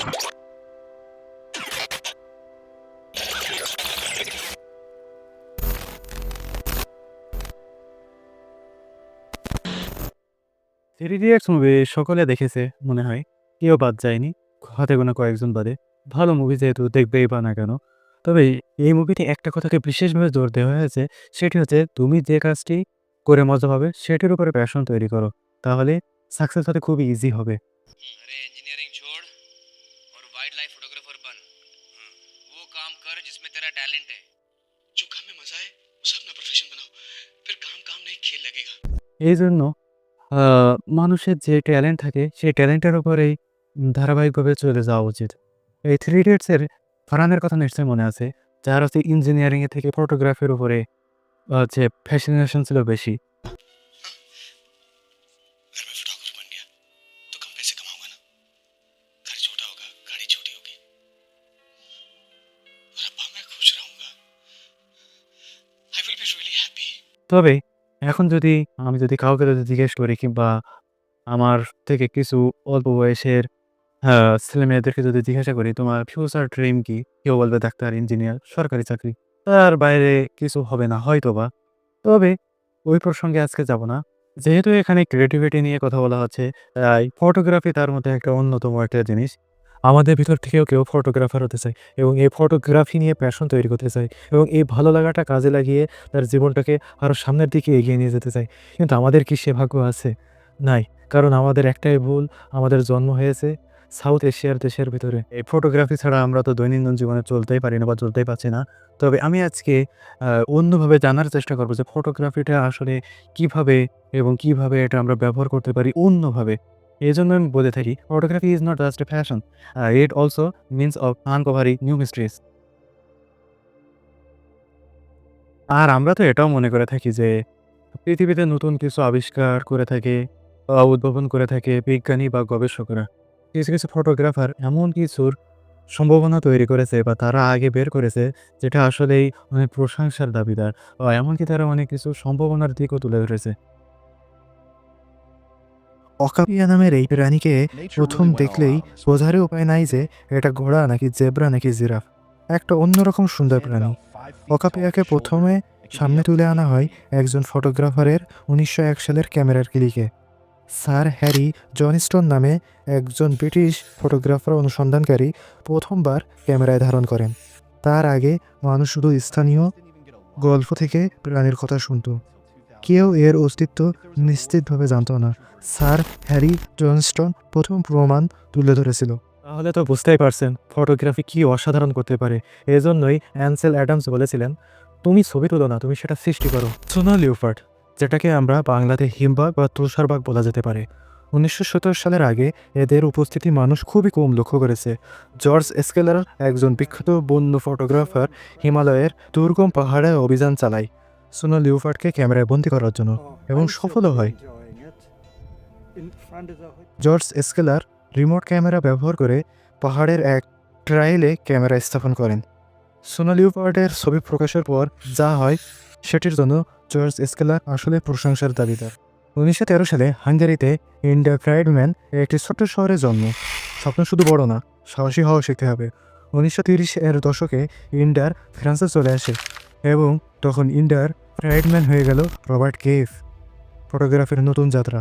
Three idiots movie সকলে দেখেছে মনে হয়। কেউ বাদ যায়নি। হাতে গোনা কয়েকজন বাদে। ভালো মুভি যেহেতু দেখবেই বা না কেন? তবে এই মুভিতে একটা কথাকে বিশেষভাবে জোর দেওয়া হয়েছে, সেটি হচ্ছে তুমি যে কাজটি করে মজা পাবে সেটির উপরে প্যাশন তৈরি করো। তাহলে সাকসেস হতে খুবই ইজি হবে। अरे इंजीनियरिंग छोड़ और वाइल्ड लाइफ फोटोग्राफर बन। वो काम कर जिसमें तेरा टैलेंट है। जो काम में मजा है उसे अपना प्रोफेशन बनाओ। फिर काम काम नहीं खेल लगेगा। এইজন্য আ মানুষের যে ট্যালেন্ট থাকে সেই ট্যালেন্টের উপরেই ধারাবাহিকভাবে চলে যাওয়া উচিত। এই থ্রি ইডিয়টস এর ফারহানের কথা নিশ্চয়ই মনে আছে। যার হচ্ছে ইঞ্জিনিয়ারিং এর থেকে ফটোগ্রাফির উপরে হচ্ছে ফ্যাসিনেশন ছিল বেশি। अगर मैं फोटोग्राफर बन गया तो कम पैसे कमाऊंगा ना। घर छोटा होगा, गाड़ी छोटी होगी और अब मैं खुश रहूंगा। I will be really happy. তবে এখন আমি যদি কাউকে জিজ্ঞেস করি কিংবা আমার থেকে কিছু অল্প বয়সের ছেলেমেয়েদেরকে যদি জিজ্ঞাসা করি, "তোমার ফিউচার ড্রিম কি?" কেউ বলবে ডাক্তার, ইঞ্জিনিয়ার, সরকারি চাকরি। তার বাইরে কিছু হবে না হয়তোবা। তবে ওই প্রসঙ্গে আজকে যাব না। যেহেতু এখানে ক্রিয়েটিভিটি নিয়ে কথা বলা হচ্ছে, তাই ফটোগ্রাফি তার মধ্যে একটা অন্যতম একটা জিনিস। আমাদের ভিতর থেকেও কেউ ফটোগ্রাফার হতে চায় এবং এই ফটোগ্রাফি নিয়ে প্যাশন তৈরি করতে চায় এবং এই ভালো লাগাটা কাজে লাগিয়ে তার জীবনটাকে আরো সামনের দিকে এগিয়ে নিয়ে যেতে চায়। কিন্তু আমাদের কি সে ভাগ্য আছে? নাই। কারণ আমাদের একটাই ভুল, আমাদের জন্ম হয়েছে সাউথ এশিয়ার দেশের ভিতরে। এই ফটোগ্রাফি ছাড়া আমরা তো দৈনন্দিন জীবনে চলতেই পারি না বা চলতেই পারছি না। তবে আমি আজকে আ অন্যভাবে জানার চেষ্টা করব যে ফটোগ্রাফিটা আসলে কিভাবে কিভাবে এটা আমরা ব্যবহার করতে পারি অন্যভাবে। এজন্য আমি বলে থাকি photography is not just a passion. It also means of uncovering new mysteries. আর আমরা তো এটাও মনে করে থাকি যে পৃথিবীতে নতুন কিছু আবিষ্কার করে থাকে, উদ্ভাবন করে থাকে বিজ্ঞানী বা গবেষকরা। কিছু ফটোগ্রাফার এমন কিছুর সম্ভাবনা তৈরি করেছে বা তারা আগে বের করেছে যেটা আসলেই অনেক প্রশংসার দাবিদার। এমনকি তারা অনেক কিছু সম্ভাবনার দিকও তুলে ধরেছে। অকাপিয়া নামের এই প্রাণীকে প্রথম দেখলেই বোঝারই উপায় নাই যে এটা ঘোড়া নাকি জেব্রা নাকি জিরাফ। একটা অন্যরকম সুন্দর প্রাণী। অকাপিয়াকে প্রথমে সামনে তুলে আনা হয় একজন ফটোগ্রাফারের ১৯০১ সালের ক্যামেরার ক্লিকে। স্যার হ্যারি জনস্টন নামে একজন ব্রিটিশ ফটোগ্রাফার অনুসন্ধানকারী প্রথমবার ক্যামেরায় ধারণ করেন। তার আগে মানুষ শুধু স্থানীয় গল্প থেকে প্রাণীর কথা শুনত। কেউ এর অস্তিত্ব নিশ্চিতভাবে জানত না। স্যার হ্যারি জনস্টন প্রথম প্রমাণ তুলে ধরেছিল। তাহলে তো বুঝতেই পারছেন ফটোগ্রাফি কি অসাধারণ করতে পারে। এজন্যই অ্যানসেল অ্যাডামস বলেছিলেন, তুমি ছবি তুলো না, তুমি সেটা সৃষ্টি করো। সোনা লিওপার্ড, যেটাকে আমরা বাংলাতে হিমবাগ বা তুষারবাগ বলা যেতে পারে। ১৯৭০ সালের আগে এদের উপস্থিতি মানুষ খুবই কম লক্ষ্য করেছে। জর্জ স্কেলার, একজন বিখ্যাত বন্য ফটোগ্রাফার, হিমালয়ের দুর্গম পাহাড়ে অভিযান চালায় সোনা লিওপার্ডকে ক্যামেরায় বন্দী করার জন্য এবং সফলও হয়। জর্জ স্কেলার রিমোট ক্যামেরা ব্যবহার করে পাহাড়ের এক ট্রাইলে ক্যামেরা স্থাপন করেন। সোনা লিওপার্ডের ছবি প্রকাশের পর যা হয় সেটির জন্য জর্জ স্কেলার আসলে প্রশংসার দাবিদার। ১৯১৩ সালে হাঙ্গেরিতে ইন্ডা ফ্রাইডম্যান একটি ছোট্ট শহরে জন্ম। স্বপ্ন শুধু বড় না, সাহসী হওয়া শিখতে হবে। ১৯৩০-এর দশকে ইন্ডার ফ্রান্সে চলে আসে এবং তখন ইন্ডার ফ্রাইডম্যান হয়ে গেল রবার্ট কেভ। ফটোগ্রাফির নতুন যাত্রা।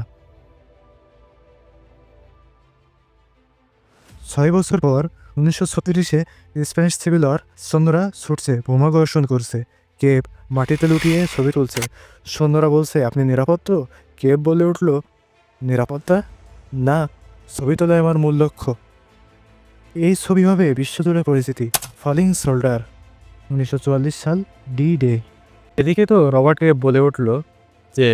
৬ বছর পর ১৯৩৬-এ স্প্যানিশ সিভিলর সৈন্যরা ছুটছে, বোমাবর্ষণ করছে। কেভ মাটিতে লুটিয়ে ছবি তুলছে। সৈন্যরা বলছে, আপনি নিরাপদ তো? কেভ বলে উঠল, নিরাপত্তা? না, ছবি তোলাই আমার মূল লক্ষ্য। এই ছবি হবে বিশ্বজুড়ে পরিচিতি। ফলিং সোল্ডার, ১৯৪৪ সাল, ডি ডে। এদিকে তো রবার্ট কেভ বলে উঠল যে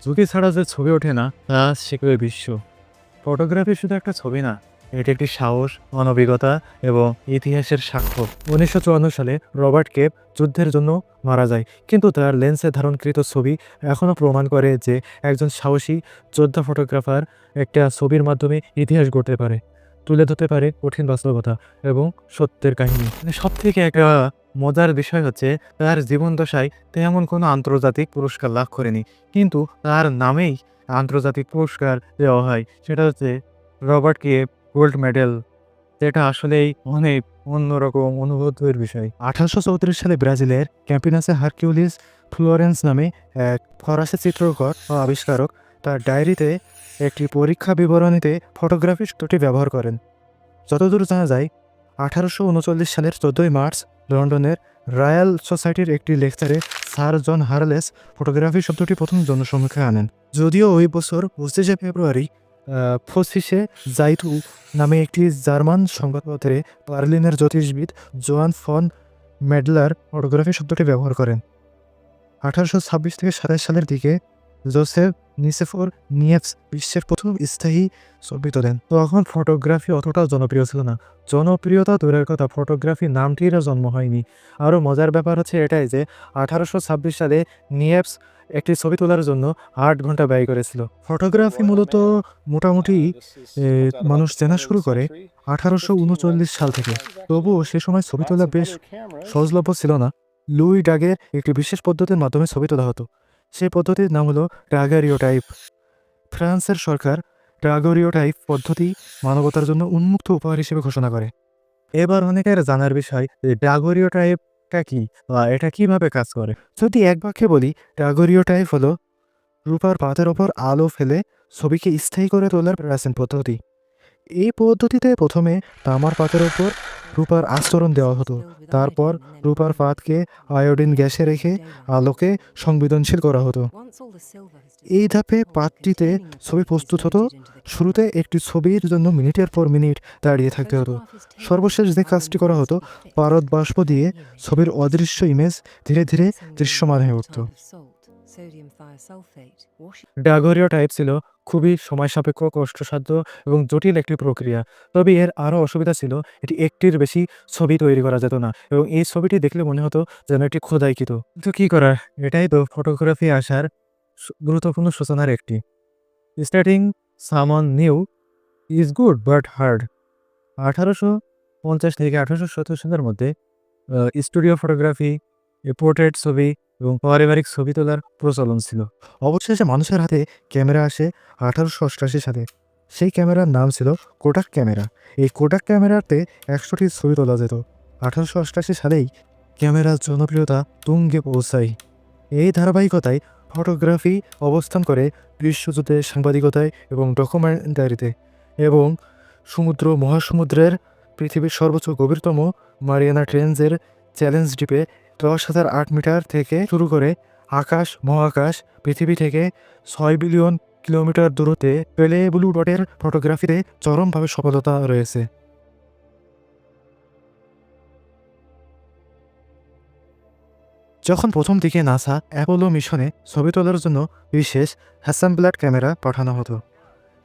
ঝুঁকি ছাড়া যে ছবি ওঠে না তা শিখবে বিশ্ব। ফটোগ্রাফি শুধু একটা ছবি না, এটি একটি সাহস, মানবিকতা এবং ইতিহাসের সাক্ষ্য। ১৯৫৪ সালে রবার্ট কেভ যুদ্ধের জন্য মারা যায়, কিন্তু তার লেন্সে ধারণকৃত ছবি এখনও প্রমাণ করে যে একজন সাহসী যোদ্ধা ফটোগ্রাফার একটা ছবির মাধ্যমে ইতিহাস গড়তে পারে, তুলে ধরতে পারে কঠিন বাস্তবতা এবং সত্যের কাহিনী। সব থেকে একটা মজার বিষয় হচ্ছে তার জীবনদশায় তেমন কোনো আন্তর্জাতিক পুরস্কার লাভ করেনি, কিন্তু তার নামেই আন্তর্জাতিক পুরস্কার দেওয়া হয়। সেটা হচ্ছে রবার্ট কেভ গোল্ড মেডেল যেটা আসলেই অনেক অন্যরকম অনুভূতির বিষয়। 1834 সালে ব্রাজিলের ক্যাম্পিনাসে হারকিউলিস ফ্লোরেন্স নামে এক ফরাসি চিত্রকর ও আবিষ্কারক তার ডায়েরিতে একটি পরীক্ষা বিবরণীতে ফটোগ্রাফি শব্দটি ব্যবহার করেন। যতদূর জানা যায় 1839 সালের 14 মার্চ লন্ডনের রয়্যাল সোসাইটির একটি লেকচারে স্যার জন হার্লেস ফটোগ্রাফি শব্দটি প্রথম জনসমক্ষে আনেন। যদিও ওই বছর 25শে ফেব্রুয়ারি ফসিসে জাইটু নামে একটি জার্মান সংবাদপত্রে বার্লিনের জ্যোতিষবিদ জোয়ান ফন মেডলার ফটোগ্রাফি শব্দটি ব্যবহার করেন। 1826 থেকে 27 সালের দিকে জোসেফ নিসেফোর নিয়েভস বিশ্বের প্রথম স্থায়ী ছবি তোলেন। তখন ফটোগ্রাফি অতটাও জনপ্রিয় ছিল না। জনপ্রিয়তা দূরের কথা, ফটোগ্রাফি নামটিরও জন্ম হয়নি। আরও মজার ব্যাপার হচ্ছে এটাই যে 1826 সালে নিয়েভস একটি ছবি তোলার জন্য 8 ঘন্টা ব্যয় করেছিল। ফটোগ্রাফি মূলত মোটামুটি মানুষ জানা শুরু করে 1839 সাল থেকে। তবুও সে সময় ছবি তোলা বেশ সহজলভ্য ছিল না। লুই ডাগের একটি বিশেষ পদ্ধতির মাধ্যমে ছবি তোলা হতো। সেই পদ্ধতির নাম হলো ডাগারিওটাইপ। ফ্রান্সের সরকার ডাগারিওটাইপ পদ্ধতি মানবতার জন্য উন্মুক্ত উপহার হিসেবে ঘোষণা করে। এবার অনেকের জানার বিষয় যে ডাগরিওটাইপটা কি বা এটা কিভাবে কাজ করে। যদি এক বাক্যে বলি, ডাগরিওটাইপ হলো রূপার পাতের ওপর আলো ফেলে ছবিকে স্থায়ী করে তোলার প্রাচীন পদ্ধতি। এই পদ্ধতিতে প্রথমে তামার পাতের ওপর রূপার আস্তরণ দেওয়া হতো। তারপর রূপার পাতকে আয়োডিন গ্যাসে রেখে আলোকে সংবেদনশীল করা হতো। এই ধাপে পাতটিতে ছবি প্রস্তুত হতো। শুরুতে একটি ছবির জন্য মিনিটের পর মিনিট দাঁড়িয়ে থাকতে হতো। সর্বশেষ যে কাজটি করা হতো, পারদ বাষ্প দিয়ে ছবির অদৃশ্য ইমেজ ধীরে ধীরে দৃশ্যমান হয়ে উঠত। ডাগরিওটাইপ ছিল খুবই সময় সাপেক্ষ, কষ্টসাধ্য এবং জটিল একটি প্রক্রিয়া। তবে এর আরও অসুবিধা ছিল, এটি একটির বেশি ছবি তৈরি করা যেত না এবং এই ছবিটি দেখলে মনে হতো যেন এটি খোদাইকৃত। কিন্তু কী করার, এটাই তো ফটোগ্রাফি আসার গুরুত্বপূর্ণ সূচনার একটি। স্টার্টিং সামন new is good but hard. 1850 থেকে 1870 সালের মধ্যে স্টুডিও ফটোগ্রাফি, পোর্ট্রেট ছবি এবং পারিবারিক ছবি তোলার প্রচলন ছিল। অবশেষে মানুষের হাতে ক্যামেরা আসে 1888 সালে। সেই ক্যামেরার নাম ছিল কোডাক ক্যামেরা। এই কোডাক ক্যামেরাতে 100টি ছবি তোলা যেত। 1888 সালেই ক্যামেরার জনপ্রিয়তা তুঙ্গে পৌঁছায়। এই ধারাবাহিকতায় ফটোগ্রাফি অবস্থান করে বিশ্বযুদ্ধে, সাংবাদিকতায় এবং ডকুমেন্টারিতে এবং সমুদ্র মহাসমুদ্রের পৃথিবীর সর্বোচ্চ গভীরতম মারিয়ানা ট্রেঞ্জের চ্যালেঞ্জ দ্বীপে 10,008 মিটার থেকে শুরু করে আকাশ মহাকাশ পৃথিবী থেকে 6 বিলিয়ন কিলোমিটার দূরত্বে পেলে ব্লু ডটের ফটোগ্রাফিতে চরমভাবে সফলতা রয়েছে। যখন প্রথম দিকে নাসা অ্যাপোলো মিশনে ছবি তোলার জন্য বিশেষ হ্যাসামব্লাড ক্যামেরা পাঠানো হতো।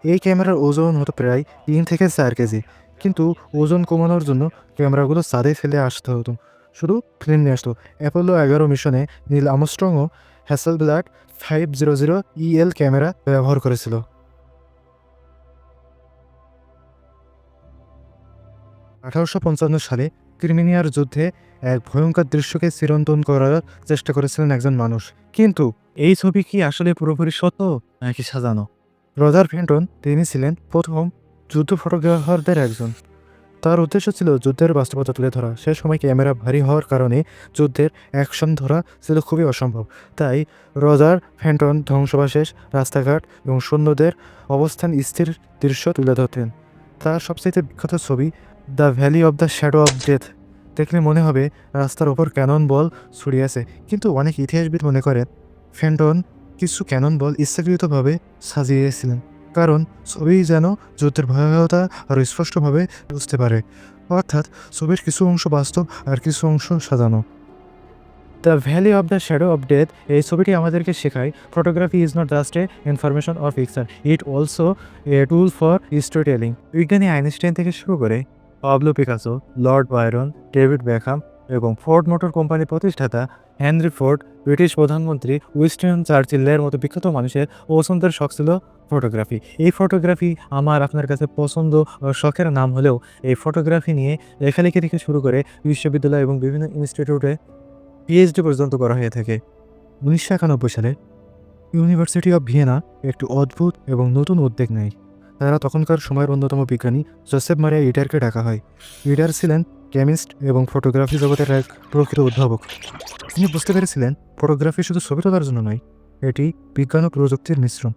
এই ক্যামেরার ওজন হতো প্রায় 3 থেকে 4 কেজি। কিন্তু ওজন কমানোর জন্য ক্যামেরাগুলো চাঁদে ফেলে আসতে হতো, শুধু ফিল্ম নিয়ে আসতো। অ্যাপোলো 11 মিশনে নীল আমস্ট্রংও হ্যাসেলব্লাড 500 EL ক্যামেরা ব্যবহার করেছিল। 1855 সালে ক্রিমিয়ার যুদ্ধে এক ভয়ঙ্কর দৃশ্যকে চিরন্তন করার চেষ্টা করেছিলেন একজন মানুষ। কিন্তু এই ছবি কি আসলে পুরোপুরি সত্য নাকি সাজানো? রজার ফেন্টন, তিনি ছিলেন প্রথম যুদ্ধ ফটোগ্রাফারদের একজন। তার উদ্দেশ্য ছিল যুদ্ধের বাস্তবতা তুলে ধরা। সে সময় ক্যামেরা ভারী হওয়ার কারণে যুদ্ধের অ্যাকশন ধরা ছিল খুবই অসম্ভব। তাই রজার ফেন্টন ধ্বংসাবশেষ, রাস্তাঘাট এবং সৈন্যদের অবস্থান স্থির দৃশ্য তুলে ধরতেন। তার সবচেয়ে বিখ্যাত ছবি the valley of the shadow of death দেখলে মনে হবে রাস্তার ওপর ক্যানন বল ছড়িয়ে আছে। কিন্তু অনেক ইতিহাসবিদ মনে করেন ফেন্টন কিছু ক্যানন বল ইচ্ছাকৃতভাবে সাজিয়েছিলেন, কারণ ছবি যেন যুদ্ধের ভয়াবহতা আরও স্পষ্টভাবে বুঝতে পারে। অর্থাৎ ছবির কিছু অংশ বাস্তব আর কিছু অংশ সাজানো। The valley of the shadow of death, এই ছবিটি আমাদেরকে শেখায় photography is not just a information or fiction, it also a tool for story telling. বিজ্ঞানী আইনস্টাইন থেকে শুরু করে Pablo Picasso, Lord Byron, David Beckham এবং ফোর্ড মোটর কোম্পানির প্রতিষ্ঠাতা হেনরি ফোর্ড, ব্রিটিশ প্রধানমন্ত্রী উইনস্টন চার্চিলের মতো বিখ্যাত মানুষের পছন্দের শখ ছিল ফটোগ্রাফি। এই ফটোগ্রাফি আমার আপনার কাছে পছন্দ ও শখের নাম হলেও এই ফটোগ্রাফি নিয়ে লেখালেখি থেকে শুরু করে বিশ্ববিদ্যালয় এবং বিভিন্ন ইনস্টিটিউটে PhD পর্যন্ত করা হয়ে থাকে। 1991 সালে ইউনিভার্সিটি অব ভিয়েনা একটি অদ্ভুত এবং নতুন উদ্যোগ নেয়। তারা তখনকার সময়ের অন্যতম বিজ্ঞানী জোসেফ মারিয়া ইডারকে ডাকা হয়। ইডার ছিলেন কেমিস্ট এবং ফটোগ্রাফি জগতের এক প্রকৃত উদ্ভাবক। তিনি বুঝতে পেরেছিলেন ফটোগ্রাফি শুধু ছবি তোলার জন্য নয়, এটি বিজ্ঞান ও প্রযুক্তির মিশ্রণ।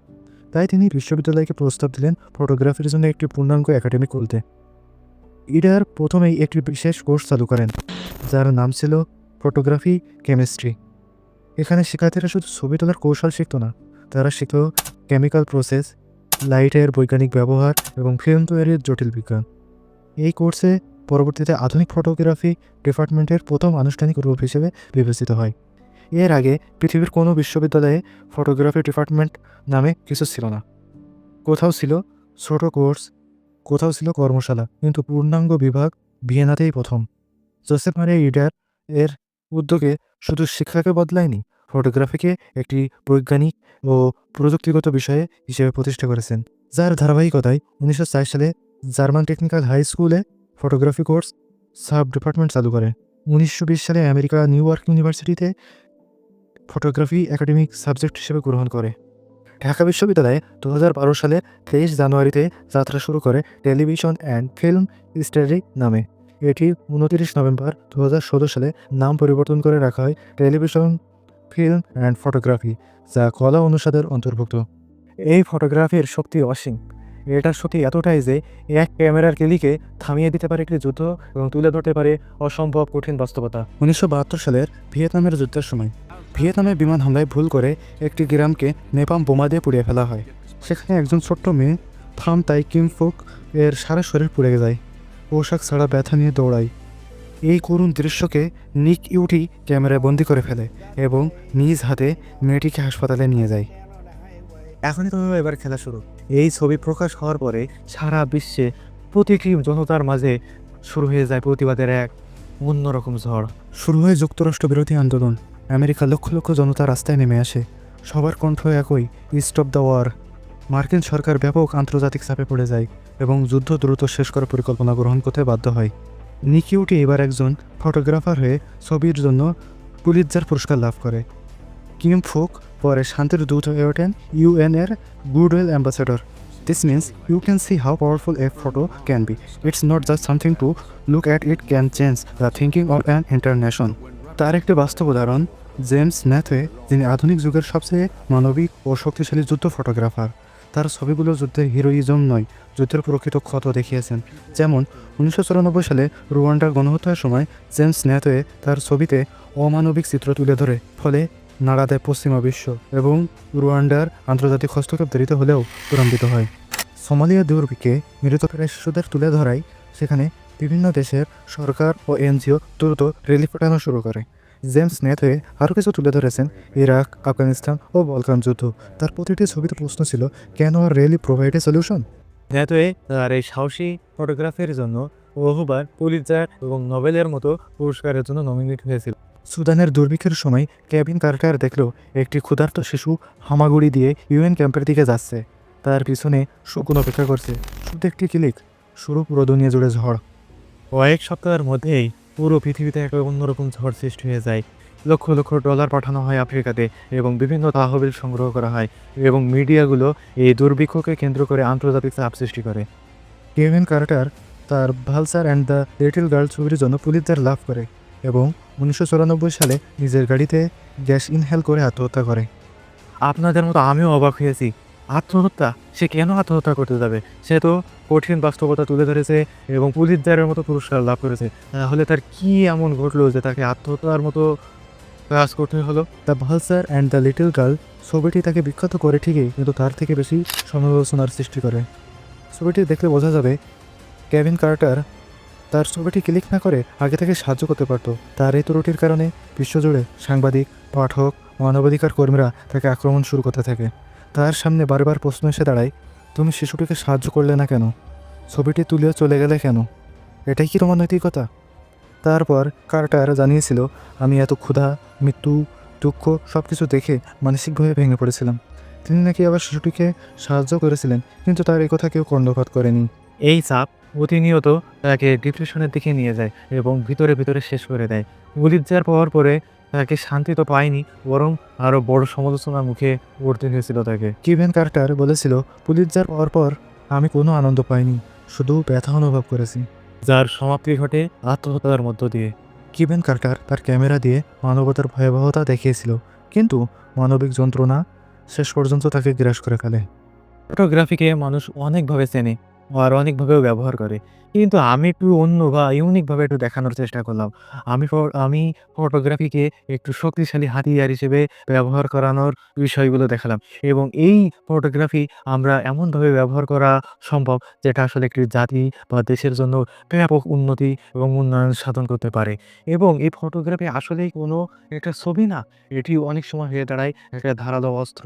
তাই তিনি বিশ্ববিদ্যালয়কে প্রস্তাব দিলেন ফটোগ্রাফির জন্য একটি পূর্ণাঙ্গ একাডেমি খুলতে। ইডার প্রথমেই একটি বিশেষ কোর্স চালু করেন, যার নাম ছিল ফটোগ্রাফি কেমিস্ট্রি। এখানে শিক্ষার্থীরা শুধু ছবি তোলার কৌশল শিখত না, তারা শিখত কেমিক্যাল প্রসেস, লাইটের বৈজ্ঞানিক ব্যবহার এবং ফিল্ম তৈরির জটিল বিজ্ঞান। এই কোর্সে পরবর্তীতে আধুনিক ফটোগ্রাফি ডিপার্টমেন্টের প্রথম আনুষ্ঠানিক রূপ হিসেবে বিবেচিত হয়। এর আগে পৃথিবীর কোনো বিশ্ববিদ্যালয়ে ফটোগ্রাফি ডিপার্টমেন্ট নামে কিছু ছিল না। কোথাও ছিল ছোট কোর্স, কোথাও ছিল কর্মশালা, কিন্তু পূর্ণাঙ্গ বিভাগ ভিয়েনাতেই প্রথম। জোসেফ মারিয়া ইডার এর উদ্যোগে শুধু শিক্ষাকে বদলায়নি, ফটোগ্রাফিকে একটি বৈজ্ঞানিক ও প্রযুক্তিগত বিষয়ে হিসেবে প্রতিষ্ঠা করেছেন, যার ধারাবাহিকতায় 1904 সালে জার্মান টেকনিক্যাল হাই স্কুলে ফটোগ্রাফি কোর্স সাব ডিপার্টমেন্ট চালু করে। 1920 সালে আমেরিকা নিউ ইয়র্ক ইউনিভার্সিটিতে ফটোগ্রাফি একাডেমিক সাবজেক্ট হিসেবে গ্রহণ করে। ঢাকা বিশ্ববিদ্যালয়ে 2012 সালে 23 জানুয়ারিতে যাত্রা শুরু করে টেলিভিশন অ্যান্ড ফিল্ম স্টাডি নামে। এটি 29 নভেম্বর 2016 সালে নাম পরিবর্তন করে রাখা হয় টেলিভিশন ফিল্ম অ্যান্ড ফটোগ্রাফি, যা কলা অনুষদের অন্তর্ভুক্ত। এই ফটোগ্রাফির শক্তি অসীম। এটার শক্তি এতটাই যে এক ক্যামেরার ক্লিকে থামিয়ে দিতে পারে একটি যুদ্ধ এবং তুলে ধরতে পারে অসম্ভব কঠিন বাস্তবতা। 1972 সালের ভিয়েতনামের যুদ্ধের সময় ভিয়েতনামে বিমান হামলায় ভুল করে একটি গ্রামকে নেপাম বোমা দিয়ে পুড়িয়ে ফেলা হয়। সেখানে একজন ছোট্ট মেয়ে থাম তাই কিম ফোক এর সারা শরীর পুড়ে যায়, পোশাক ছাড়া ব্যথা নিয়ে দৌড়ায়। এই করুণ দৃশ্যকে নিক ইউটি ক্যামেরায় বন্দি করে ফেলে এবং নিজ হাতে মেয়েটিকে হাসপাতালে নিয়ে যায়। এখনই তো এবার খেলা শুরু। এই ছবি প্রকাশ হওয়ার পরে সারা বিশ্বে প্রতিটি জনতার মাঝে শুরু হয়ে যায় প্রতিবাদের এক অন্যরকম ঝড়। শুরু হয় যুক্তরাষ্ট্র বিরোধী আন্দোলন। আমেরিকার লক্ষ লক্ষ জনতা রাস্তায় নেমে আসে। সবার কণ্ঠ একই, স্টপ দ্য ওয়ার। মার্কিন সরকার ব্যাপক আন্তর্জাতিক চাপে পড়ে যায় এবং যুদ্ধ দ্রুত শেষ করার পরিকল্পনা গ্রহণ করতে বাধ্য হয়। নিকিউটি এবার একজন ফটোগ্রাফার হয়ে ছবির জন্য পুলিৎজার পুরস্কার লাভ করে। কিম ফোক পরে শান্তির দূত হয়ে ওঠেন ইউএন-এর goodwill ambassador. This means you can see how powerful a photo can be. It's not just something to look at, it can change the thinking of an entire nation. তার একটি বাস্তব উদাহরণ জেমস ন্যাথওয়ে, যিনি আধুনিক যুগের সবচেয়ে মানবিক ও শক্তিশালী যুদ্ধ ফটোগ্রাফার। তার ছবিগুলো যুদ্ধের হিরোইজম নয়, যুদ্ধের প্রকৃত ক্ষত দেখিয়েছেন। যেমন 1994 সালে রুয়ান্ডার গণহত্যার সময় জেমস ন্যাথওয়ে তার ছবিতে অমানবিক চিত্র তুলে ধরে, ফলে নাড়া দেয় পশ্চিমা বিশ্ব এবং রুয়ান্ডার আন্তর্জাতিক হস্তক্ষেপ দেরিতে হলেও ত্বরান্বিত হয়। সোমালিয়া দুর্ভিক্ষে মৃতপ্রায় শিশুদের তুলে ধরায় সেখানে বিভিন্ন দেশের সরকার ও এনজিও দ্রুত রিলিফ পাঠানো শুরু করে। জেমস ন্যাথওয়ে আরও কিছু তুলে ধরেছেন ইরাক, আফগানিস্তান ও বলকান যুদ্ধ। তার প্রতিটি ছবিতে প্রশ্ন ছিল, can war really provide a solution? ন্যাথওয়ে তার এই সাহসী ফটোগ্রাফির জন্য বহুবার পুলিৎজার এবং নোবেলের মতো পুরস্কারের জন্য নমিনেট হয়েছিল। সুদানের দুর্ভিক্ষের সময় কেভিন কার্টার দেখল একটি ক্ষুধার্ত শিশু হামাগুড়ি দিয়ে ইউএন ক্যাম্পের দিকে যাচ্ছে। তার পিছনে শকুন অপেক্ষা করছে। শুধু একটি ক্লিক, শুরু পুরো দুনিয়া জুড়ে ঝড়। কয়েক সপ্তাহের মধ্যেই পুরো পৃথিবীতে একটা অন্যরকম ঝড় সৃষ্টি হয়ে যায়। লক্ষ লক্ষ ডলার পাঠানো হয় আফ্রিকাতে এবং বিভিন্ন তহবিল সংগ্রহ করা হয় এবং মিডিয়াগুলো এই দুর্ভিক্ষকে কেন্দ্র করে আন্তর্জাতিক চাপ সৃষ্টি করে। কেভিন কার্টার তার ভালসার অ্যান্ড দ্য লিটল গার্ল ছবির জন্য পুলিৎজার লাভ করে এবং 1994 সালে নিজের গাড়িতে গ্যাস ইনহেল করে আত্মহত্যা করে। আপনাদের মতো আমিও অবাক হয়েছি। আত্মহত্যা? সে কেন আত্মহত্যা করতে যাবে? সে তো কঠিন বাস্তবতা তুলে ধরেছে এবং পুলিৎজারের মতো পুরস্কার লাভ করেছে। তাহলে তার কি এমন ঘটলো যে তাকে আত্মহত্যার মতো কাজ করতে হলো? The vulture and the little girl ছবিটি তাকে বিখ্যাত করে ঠিকই, কিন্তু তার থেকে বেশি সমালোচনার সৃষ্টি করে। ছবিটি দেখলে বোঝা যাবে কেভিন কার্টার তার ছবিটি ক্লিক না করে আগে থেকে সাহায্য করতে পারত। তার এই ত্রুটির কারণে বিশ্বজুড়ে সাংবাদিক, পাঠক, মানবাধিকার কর্মীরা তাকে আক্রমণ শুরু করতে থাকে। তার সামনে বারবার প্রশ্ন এসে দাঁড়ায়, তুমি শিশুটিকে সাহায্য করলে না কেন? ছবিটি তুলেও চলে গেলে কেন? এটাই কি তোমার নৈতিকতা? তারপর কার্টার জানিয়েছিল, আমি এত ক্ষুধা, মৃত্যু, দুঃখ সব কিছু দেখে মানসিকভাবে ভেঙে পড়েছিলাম। তিনি নাকি আবার শিশুটিকে সাহায্য করেছিলেন, কিন্তু তার এই কথা কেউ কর্ণপাত করেনি। এই চাপ প্রতিনিয়ত তাকে ডিপ্রেশনের দিকে নিয়ে যায় এবং ভিতরে ভিতরে শেষ করে দেয়। পুলিৎজার পাওয়ার পরে তাকে শান্তি তো পায়নি, বরং আরও বড় সমালোচনার মুখে পড়তে হয়েছিল তাকে। কেভিন কার্টার বলেছিল, পুলিৎজার পাওয়ার পর আমি কোনো আনন্দ পাইনি, শুধু ব্যথা অনুভব করেছি, যার সমাপ্তি ঘটে আত্মহত্যার মধ্য দিয়ে। কিভেন কার্টার তার ক্যামেরা দিয়ে মানবতার ভয়াবহতা দেখিয়েছিল, কিন্তু মানবিক যন্ত্রণা শেষ পর্যন্ত তাকে গ্রাস করে ফেলে। ফটোগ্রাফিকে মানুষ অনেকভাবে চেনে আর অনেকভাবেও ব্যবহার করে, কিন্তু আমি একটু অন্য বা ইউনিকভাবে একটু দেখানোর চেষ্টা করলাম। আমি ফটোগ্রাফিকে একটু শক্তিশালী হাতিয়ার হিসেবে ব্যবহার করানোর বিষয়গুলো দেখালাম, এবং এই ফটোগ্রাফি আমরা এমনভাবে ব্যবহার করা সম্ভব যেটা আসলে একটি জাতি বা দেশের জন্য ব্যাপক উন্নতি এবং উন্নয়ন সাধন করতে পারে। এবং এই ফটোগ্রাফি আসলেই কোনো একটা ছবি না, এটি অনেক সময় হয়ে দাঁড়ায় একটা ধারালো অস্ত্র।